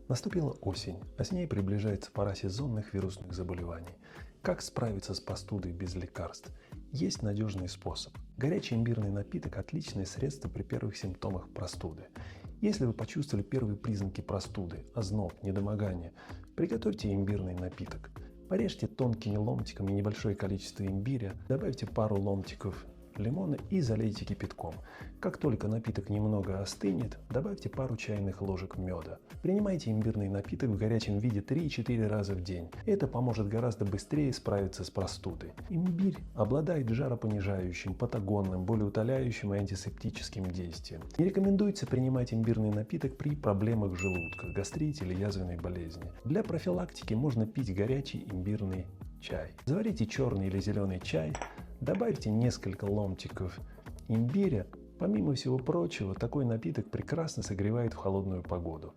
Наступила осень, а с ней приближается пора сезонных вирусных заболеваний. Как справиться с простудой без лекарств? Есть надежный способ. Горячий имбирный напиток – отличное средство при первых симптомах простуды. Если вы почувствовали первые признаки простуды, озноб, недомогание, приготовьте имбирный напиток. Порежьте тонкими ломтиками небольшое количество имбиря, добавьте пару ломтиков лимона и залейте кипятком. Как только напиток немного остынет, добавьте пару чайных ложек меда. Принимайте имбирный напиток в горячем виде 3-4 раза в день. Это поможет гораздо быстрее справиться с простудой. Имбирь обладает жаропонижающим, патагонным, болеутоляющим и антисептическим действием. Не рекомендуется принимать имбирный напиток при проблемах желудка, гастрите или язвенной болезни. Для профилактики можно пить горячий имбирный чай. Заварите черный или зеленый чай, добавьте несколько ломтиков имбиря. Помимо всего прочего, такой напиток прекрасно согревает в холодную погоду.